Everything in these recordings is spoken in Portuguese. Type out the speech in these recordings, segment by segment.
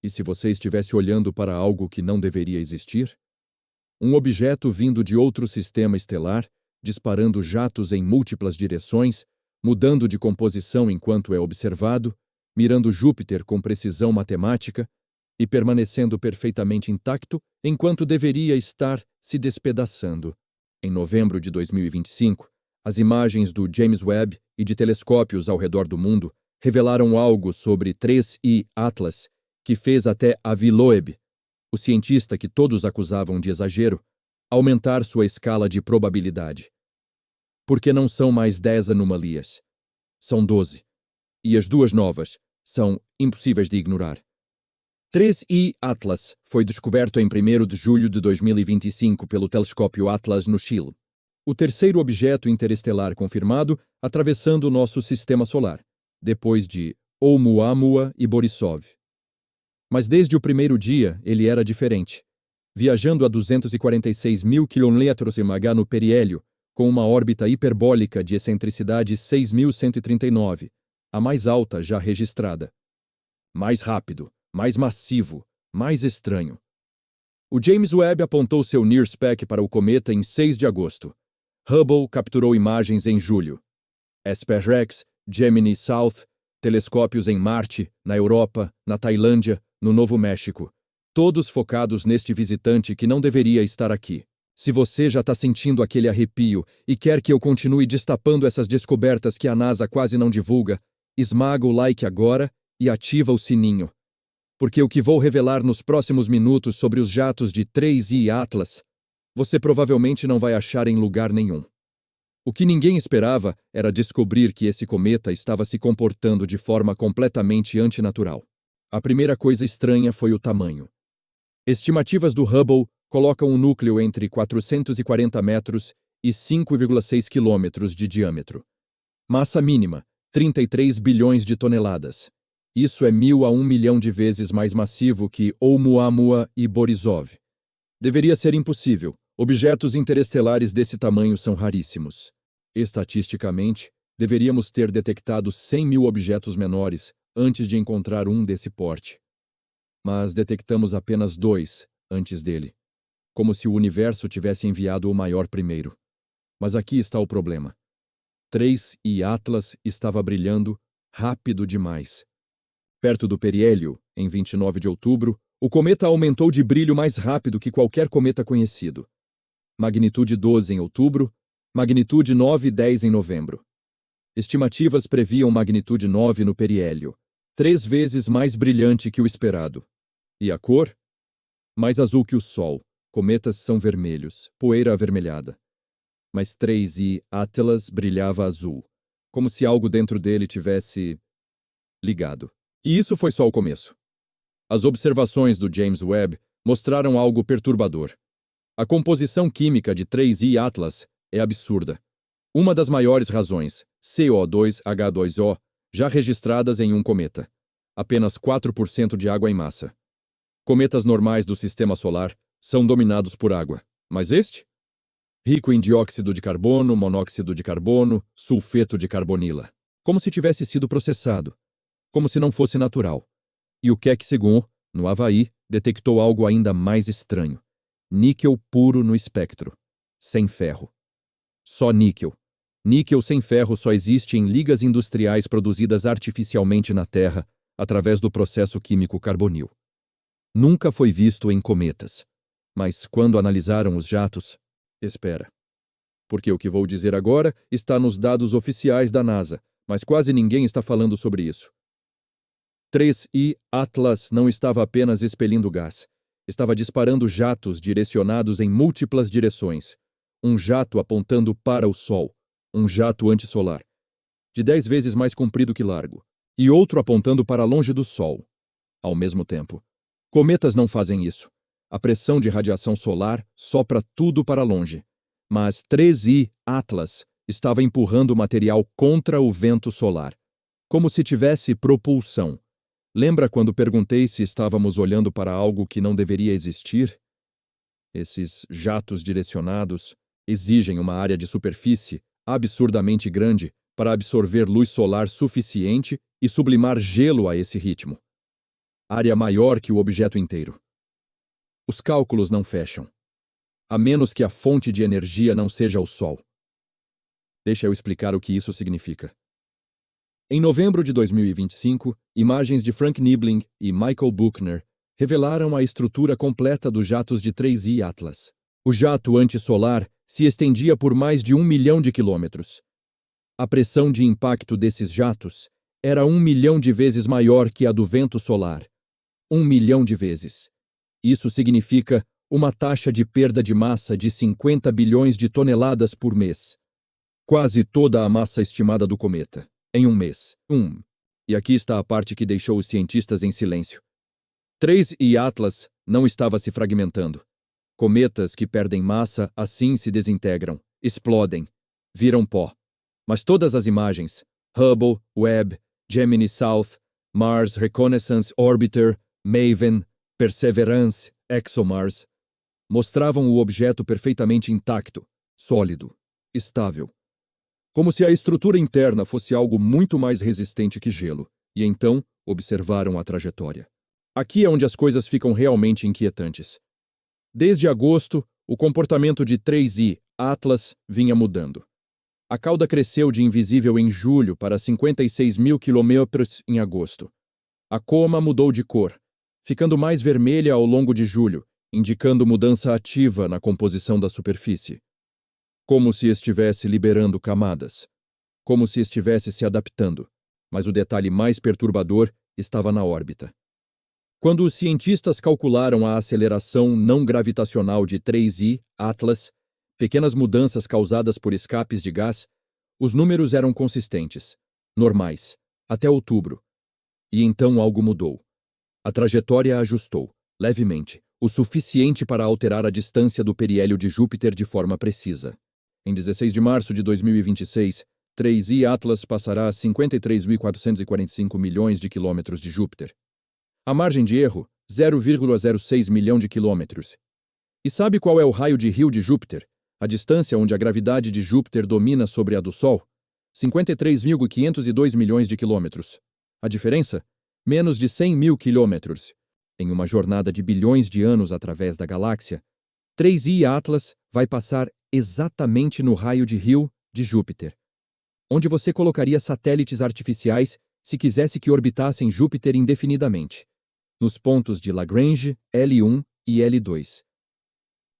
E se você estivesse olhando para algo que não deveria existir? Um objeto vindo de outro sistema estelar, disparando jatos em múltiplas direções, mudando de composição enquanto é observado, mirando Júpiter com precisão matemática e permanecendo perfeitamente intacto enquanto deveria estar se despedaçando. Em novembro de 2025, as imagens do James Webb e de telescópios ao redor do mundo revelaram algo sobre 3I Atlas que fez até Avi Loeb, o cientista que todos acusavam de exagero, aumentar sua escala de probabilidade. Porque não são mais 10 anomalias. São 12. E as duas novas são impossíveis de ignorar. 3I Atlas foi descoberto em 1º de julho de 2025 pelo telescópio Atlas no Chile. O terceiro objeto interestelar confirmado atravessando o nosso sistema solar, depois de Oumuamua e Borisov. Mas desde o primeiro dia ele era diferente, viajando a 246 mil km/h no periélio, com uma órbita hiperbólica de excentricidade 6.139, a mais alta já registrada. Mais rápido, mais massivo, mais estranho. O James Webb apontou seu NIRSPEC para o cometa em 6 de agosto. Hubble capturou imagens em julho. SpaceX, Gemini South, telescópios em Marte, na Europa, na Tailândia, no Novo México, todos focados neste visitante que não deveria estar aqui. Se você já está sentindo aquele arrepio e quer que eu continue destapando essas descobertas que a NASA quase não divulga, esmaga o like agora e ativa o sininho. Porque o que vou revelar nos próximos minutos sobre os jatos de 3I Atlas, você provavelmente não vai achar em lugar nenhum. O que ninguém esperava era descobrir que esse cometa estava se comportando de forma completamente antinatural. A primeira coisa estranha foi o tamanho. Estimativas do Hubble colocam o núcleo entre 440 metros e 5,6 quilômetros de diâmetro. Massa mínima, 33 bilhões de toneladas. Isso é 1.000 a 1 milhão de vezes mais massivo que Oumuamua e Borisov. Deveria ser impossível. Objetos interestelares desse tamanho são raríssimos. Estatisticamente, deveríamos ter detectado 100 mil objetos menores antes de encontrar um desse porte. Mas detectamos apenas 2 antes dele, como se o universo tivesse enviado o maior primeiro. Mas aqui está o problema. 3I Atlas estava brilhando rápido demais. Perto do periélio, em 29 de outubro, o cometa aumentou de brilho mais rápido que qualquer cometa conhecido. Magnitude 12 em outubro, magnitude 9 e 10 em novembro. Estimativas previam magnitude 9 no periélio, 3 vezes mais brilhante que o esperado. E a cor? Mais azul que o Sol. Cometas são vermelhos, poeira avermelhada. Mas 3I Atlas brilhava azul, como se algo dentro dele tivesse ligado. E isso foi só o começo. As observações do James Webb mostraram algo perturbador. A composição química de 3I Atlas é absurda. Uma das maiores razões, CO2H2O, já registradas em um cometa. Apenas 4% de água em massa. Cometas normais do sistema solar são dominados por água, mas este? Rico em dióxido de carbono, monóxido de carbono, sulfeto de carbonila. Como se tivesse sido processado. Como se não fosse natural. E o Keck Segun, no Havaí, detectou algo ainda mais estranho. Níquel puro no espectro. Sem ferro. Só níquel. Níquel sem ferro só existe em ligas industriais produzidas artificialmente na Terra através do processo químico carbonil. Nunca foi visto em cometas. Mas quando analisaram os jatos, espera. Porque o que vou dizer agora está nos dados oficiais da NASA, mas quase ninguém está falando sobre isso. 3I Atlas não estava apenas expelindo gás. Estava disparando jatos direcionados em múltiplas direções. Um jato apontando para o Sol. Um jato antissolar. De 10 vezes mais comprido que largo. E outro apontando para longe do Sol. Ao mesmo tempo. Cometas não fazem isso. A pressão de radiação solar sopra tudo para longe. Mas 3I Atlas estava empurrando o material contra o vento solar. Como se tivesse propulsão. Lembra quando perguntei se estávamos olhando para algo que não deveria existir? Esses jatos direcionados exigem uma área de superfície absurdamente grande para absorver luz solar suficiente e sublimar gelo a esse ritmo. área maior que o objeto inteiro. Os cálculos não fecham, a menos que a fonte de energia não seja o Sol. Deixa eu explicar o que isso significa. Em novembro de 2025, imagens de Frank Niebling e Michael Buchner revelaram a estrutura completa dos jatos de 3I Atlas. O jato antissolar se estendia por mais de 1 milhão de quilômetros. A pressão de impacto desses jatos era 1 milhão de vezes maior que a do vento solar. 1 milhão de vezes. Isso significa uma taxa de perda de massa de 50 bilhões de toneladas por mês. Quase toda a massa estimada do cometa, em um mês. E aqui está a parte que deixou os cientistas em silêncio. 3I Atlas não estava se fragmentando. Cometas que perdem massa assim se desintegram, explodem, viram pó. Mas todas as imagens, Hubble, Webb, Gemini South, Mars Reconnaissance Orbiter, MAVEN, Perseverance, ExoMars, mostravam o objeto perfeitamente intacto, sólido, estável. Como se a estrutura interna fosse algo muito mais resistente que gelo, e então observaram a trajetória. Aqui é onde as coisas ficam realmente inquietantes. Desde agosto, o comportamento de 3I Atlas vinha mudando. A cauda cresceu de invisível em julho para 56 mil quilômetros em agosto. A coma mudou de cor, ficando mais vermelha ao longo de julho, indicando mudança ativa na composição da superfície. Como se estivesse liberando camadas. Como se estivesse se adaptando. Mas o detalhe mais perturbador estava na órbita. Quando os cientistas calcularam a aceleração não gravitacional de 3I Atlas, pequenas mudanças causadas por escapes de gás, os números eram consistentes, normais, até outubro. E então algo mudou. A trajetória ajustou, levemente, o suficiente para alterar a distância do periélio de Júpiter de forma precisa. Em 16 de março de 2026, 3I Atlas passará a 53.445 milhões de quilômetros de Júpiter. A margem de erro, 0,06 milhão de quilômetros. E sabe qual é o raio de Hill de Júpiter? A distância onde a gravidade de Júpiter domina sobre a do Sol? 53.502 milhões de quilômetros. A diferença? Menos de 100 mil quilômetros. Em uma jornada de bilhões de anos através da galáxia, 3I Atlas vai passar exatamente no raio de Hill de Júpiter, onde você colocaria satélites artificiais se quisesse que orbitassem Júpiter indefinidamente, nos pontos de Lagrange, L1 e L2.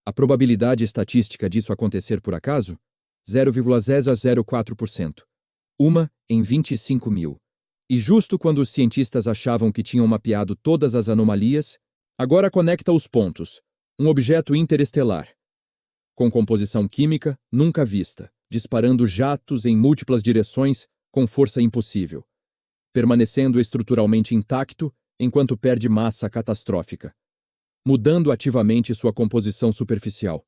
A probabilidade estatística disso acontecer por acaso? 0,004%. 1 em 25 mil. E justo quando os cientistas achavam que tinham mapeado todas as anomalias, agora conecta os pontos. Um objeto interestelar, com composição química nunca vista, disparando jatos em múltiplas direções com força impossível, permanecendo estruturalmente intacto enquanto perde massa catastrófica, mudando ativamente sua composição superficial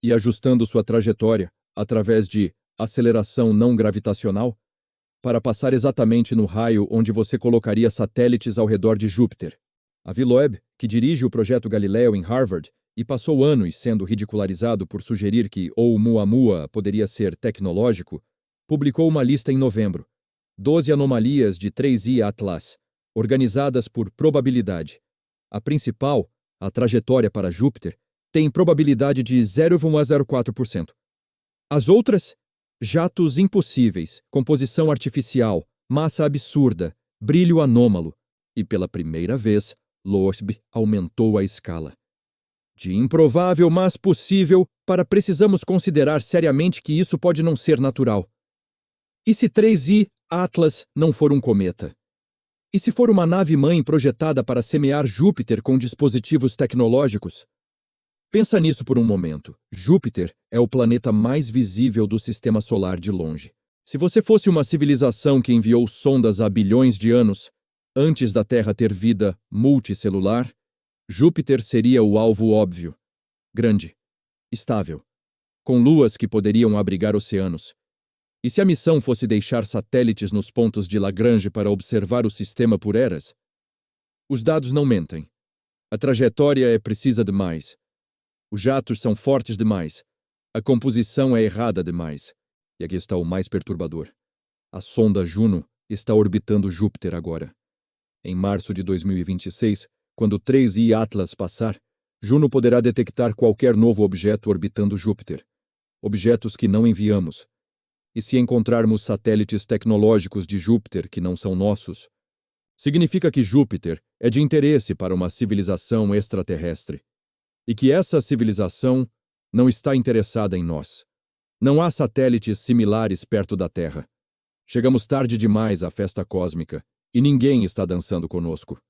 e ajustando sua trajetória através de aceleração não gravitacional para passar exatamente no raio onde você colocaria satélites ao redor de Júpiter. Avi Loeb, que dirige o projeto Galileu em Harvard e passou anos sendo ridicularizado por sugerir que Oumuamua poderia ser tecnológico, publicou uma lista em novembro. 12 anomalias de 3I Atlas, organizadas por probabilidade. A principal, a trajetória para Júpiter, tem probabilidade de 0,04%. As outras, jatos impossíveis, composição artificial, massa absurda, brilho anômalo. E pela primeira vez, Loeb aumentou a escala. De improvável, mas possível, para precisamos considerar seriamente que isso pode não ser natural. E se 3I Atlas não for um cometa? E se for uma nave-mãe projetada para semear Júpiter com dispositivos tecnológicos? Pensa nisso por um momento. Júpiter é o planeta mais visível do Sistema Solar de longe. Se você fosse uma civilização que enviou sondas há bilhões de anos, antes da Terra ter vida multicelular, Júpiter seria o alvo óbvio. Grande, estável, com luas que poderiam abrigar oceanos. E se a missão fosse deixar satélites nos pontos de Lagrange para observar o sistema por eras? Os dados não mentem. A trajetória é precisa demais. Os jatos são fortes demais. A composição é errada demais. E aqui está o mais perturbador. A sonda Juno está orbitando Júpiter agora. Em março de 2026, quando 3I Atlas passar, Juno poderá detectar qualquer novo objeto orbitando Júpiter, objetos que não enviamos. E se encontrarmos satélites tecnológicos de Júpiter que não são nossos, significa que Júpiter é de interesse para uma civilização extraterrestre e que essa civilização não está interessada em nós. Não há satélites similares perto da Terra. Chegamos tarde demais à festa cósmica e ninguém está dançando conosco.